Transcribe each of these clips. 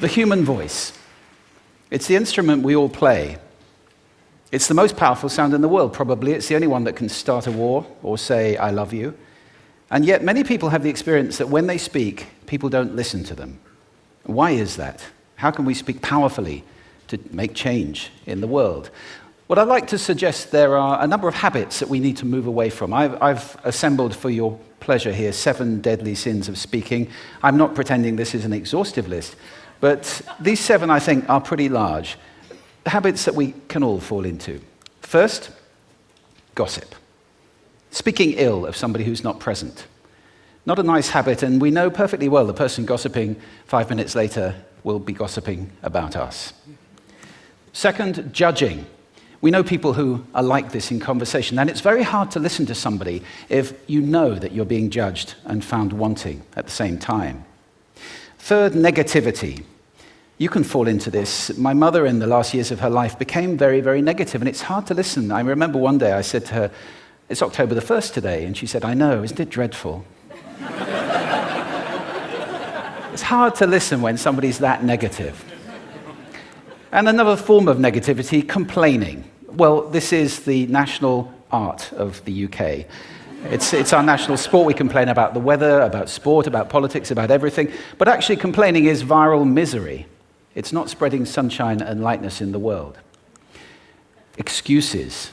The human voice. It's the instrument we all play. It's the most powerful sound in the world, probably. It's the only one that can start a war or say, I love you. And yet many people have the experience that when they speak, people don't listen to them. Why is that? How can we speak powerfully to make change in the world? What I'd like to suggest, there are a number of habits that we need to move away from. I've assembled for your pleasure here 7 deadly sins of speaking. I'm not pretending this is an exhaustive list, but these 7, I think, are pretty large. Habits that we can all fall into. First, gossip. Speaking ill of somebody who's not present. Not a nice habit, and we know perfectly well the person gossiping 5 minutes later will be gossiping about us. Second, judging. We know people who are like this in conversation, and it's very hard to listen to somebody if you know that you're being judged and found wanting at the same time. Third, negativity. You can fall into this. My mother, in the last years of her life, became very, very negative, and it's hard to listen. I remember one day I said to her, it's October the 1st today, and she said, I know, isn't it dreadful? It's hard to listen when somebody's that negative. And another form of negativity, complaining. Well, this is the national art of the UK. It's our national sport. We complain about the weather, about sport, about politics, about everything. But actually, complaining is viral misery. It's not spreading sunshine and lightness in the world. Excuses.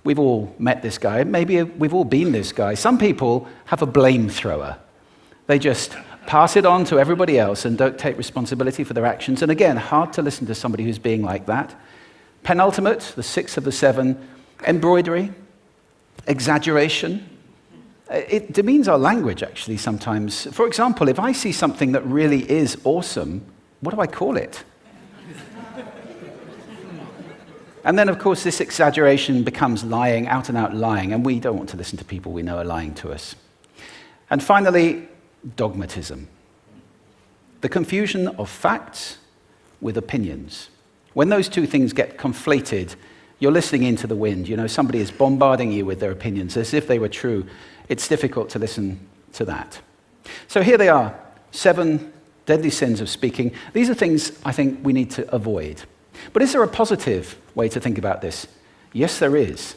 We've all met this guy. Maybe we've all been this guy. Some people have a blame thrower. They just pass it on to everybody else and don't take responsibility for their actions. And again, hard to listen to somebody who's being like that. Penultimate, the 6th of the 7, embroidery, exaggeration. It demeans our language, actually, sometimes. For example, if I see something that really is awesome, what do I call it? And then, of course, this exaggeration becomes lying, out-and-out lying, and we don't want to listen to people we know are lying to us. And finally, dogmatism. The confusion of facts with opinions. When those two things get conflated, you're listening into the wind. You know, somebody is bombarding you with their opinions as if they were true. It's difficult to listen to that. So here they are, 7 deadly sins of speaking. These are things I think we need to avoid. But is there a positive way to think about this? Yes, there is.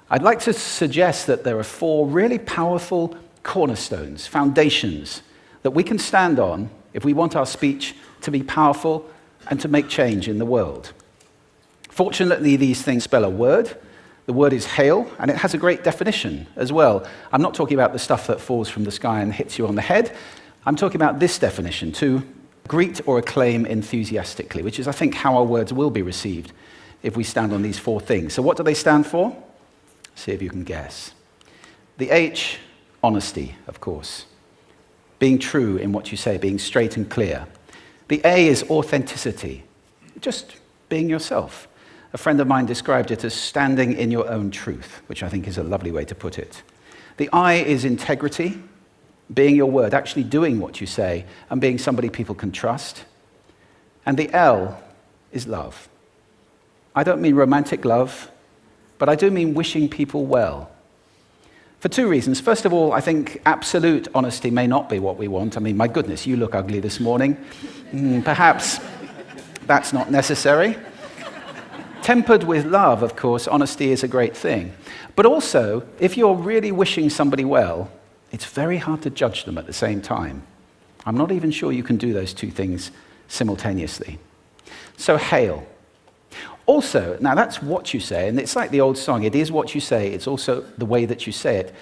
I'd like to suggest that there are 4 really powerful cornerstones, foundations, that we can stand on if we want our speech to be powerful and to make change in the world. Fortunately, these things spell a word. The word is hail, and it has a great definition as well. I'm not talking about the stuff that falls from the sky and hits you on the head. I'm talking about this definition, to greet or acclaim enthusiastically, which is, I think, how our words will be received if we stand on these 4 things. So what do they stand for? See if you can guess. The H, honesty, of course. Being true in what you say, being straight and clear. The A is authenticity, just being yourself. A friend of mine described it as standing in your own truth, which I think is a lovely way to put it. The I is integrity, being your word, actually doing what you say, and being somebody people can trust. And the L is love. I don't mean romantic love, but I do mean wishing people well. For 2 reasons. First of all, I think absolute honesty may not be what we want. I mean, my goodness, you look ugly this morning. Perhaps that's not necessary. Tempered with love, of course, honesty is a great thing. But also, if you're really wishing somebody well, it's very hard to judge them at the same time. I'm not even sure you can do those 2 things simultaneously. So hail. Also, now that's what you say, and it's like the old song, it is what you say, it's also the way that you say it.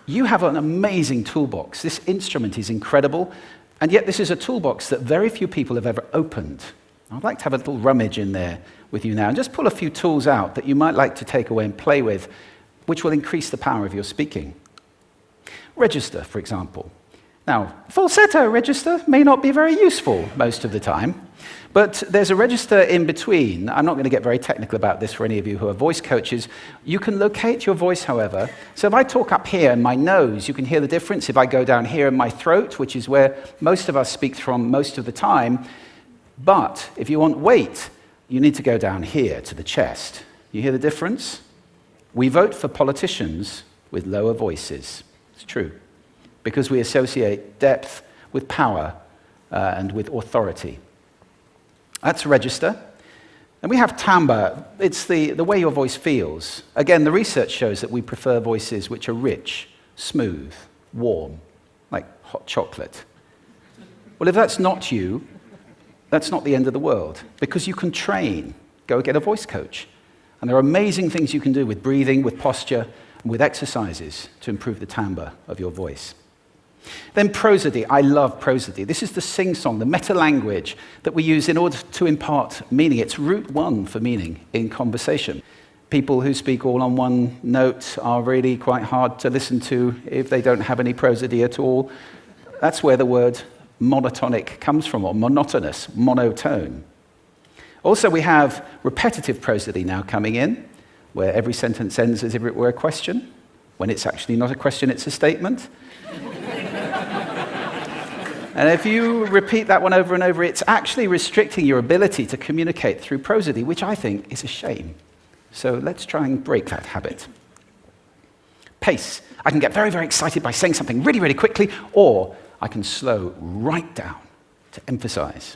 You have an amazing toolbox. This instrument is incredible, and yet this is a toolbox that very few people have ever opened. I'd like to have a little rummage in there with you now, and just pull a few tools out that you might like to take away and play with, which will increase the power of your speaking. Register, for example. Now, falsetto register may not be very useful most of the time, but there's a register in between. I'm not going to get very technical about this for any of you who are voice coaches. You can locate your voice, however. So if I talk up here in my nose, you can hear the difference. If I go down here in my throat, which is where most of us speak from most of the time, but if you want weight, you need to go down here to the chest. You hear the difference? We vote for politicians with lower voices. It's true, because we associate depth with power and with authority. That's register. And we have timbre. It's the way your voice feels. Again, the research shows that we prefer voices which are rich, smooth, warm, like hot chocolate. Well, if that's not you, that's not the end of the world, because you can train. Go get a voice coach. And there are amazing things you can do with breathing, with posture, and with exercises to improve the timbre of your voice. Then prosody. I love prosody. This is the sing-song, the meta-language that we use in order to impart meaning. It's route one for meaning in conversation. People who speak all on one note are really quite hard to listen to if they don't have any prosody at all. That's where the word monotonic comes from, or monotonous, monotone. Also, we have repetitive prosody now coming in, where every sentence ends as if it were a question, when it's actually not a question, it's a statement. And if you repeat that one over and over, it's actually restricting your ability to communicate through prosody, which I think is a shame. So let's try and break that habit. Pace. I can get very, very excited by saying something really, really quickly, or I can slow right down to emphasize.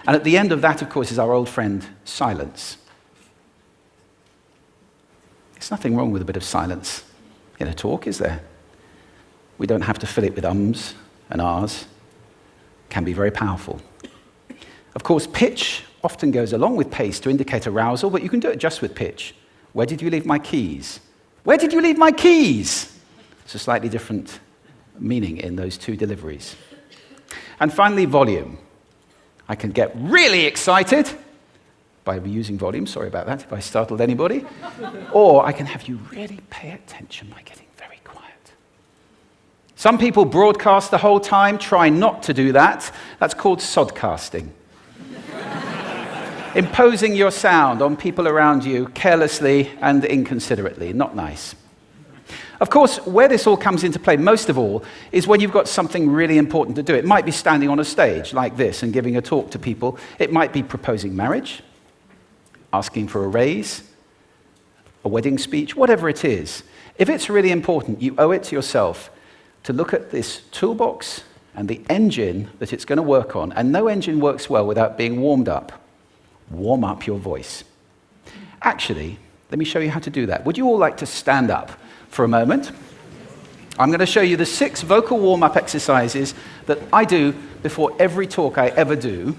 And at the end of that, of course, is our old friend, silence. There's nothing wrong with a bit of silence in a talk, is there? We don't have to fill it with ums and ahs. It can be very powerful. Of course, pitch often goes along with pace to indicate arousal, but you can do it just with pitch. Where did you leave my keys? Where did you leave my keys? It's a slightly different meaning in those two deliveries. And finally, volume. I can get really excited by using volume, sorry about that if I startled anybody, or I can have you really pay attention by getting very quiet. Some people broadcast the whole time. Try not to do that. That's called sodcasting. Imposing your sound on people around you carelessly and inconsiderately. Not nice. Of course, where this all comes into play most of all is when you've got something really important to do. It might be standing on a stage like this and giving a talk to people. It might be proposing marriage, asking for a raise, a wedding speech, whatever it is. If it's really important, you owe it to yourself to look at this toolbox and the engine that it's going to work on. And no engine works well without being warmed up. Warm up your voice. Actually, let me show you how to do that. Would you all like to stand up for a moment? I'm going to show you the 6 vocal warm-up exercises that I do before every talk I ever do.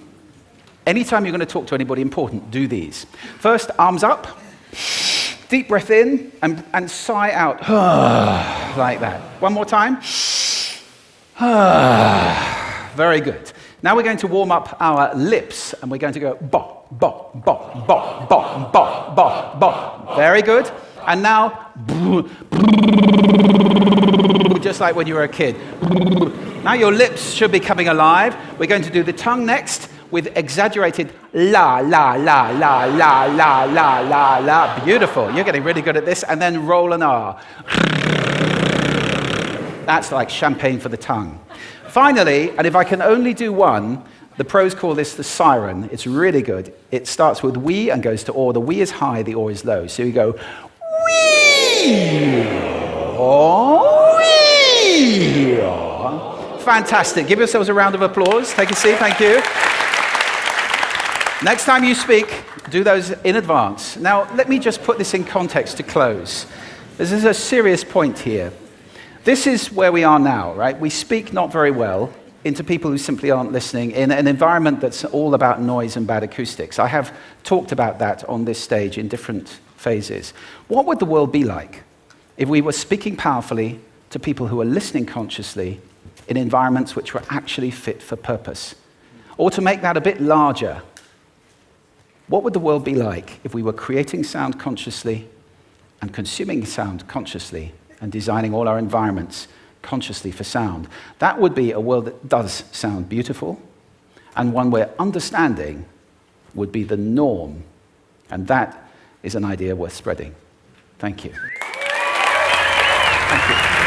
Anytime you're going to talk to anybody important, do these. First, arms up. Deep breath in and sigh out. Like that. One more time. Very good. Now we're going to warm up our lips, and we're going to go bo, bo, bo, bo, bo, bo, bo, bo. Very good. And now, just like when you were a kid. Now your lips should be coming alive. We're going to do the tongue next with exaggerated la, la, la, la, la, la, la, la, la. Beautiful. You're getting really good at this. And then roll an R. That's like champagne for the tongue. Finally, and if I can only do one, the pros call this the siren. It's really good. It starts with we and goes to or. The we is high, the or is low. So you go wee, oh, wee. Fantastic. Give yourselves a round of applause. Take a seat. Thank you. Next time you speak, do those in advance. Now, let me just put this in context to close. This is a serious point here. This is where we are now, right? We speak not very well into people who simply aren't listening in an environment that's all about noise and bad acoustics. I have talked about that on this stage in different phases. What would the world be like if we were speaking powerfully to people who are listening consciously in environments which were actually fit for purpose? Or to make that a bit larger, what would the world be like if we were creating sound consciously and consuming sound consciously and designing all our environments consciously for sound? That would be a world that does sound beautiful, and one where understanding would be the norm. And that is an idea worth spreading. Thank you. Thank you.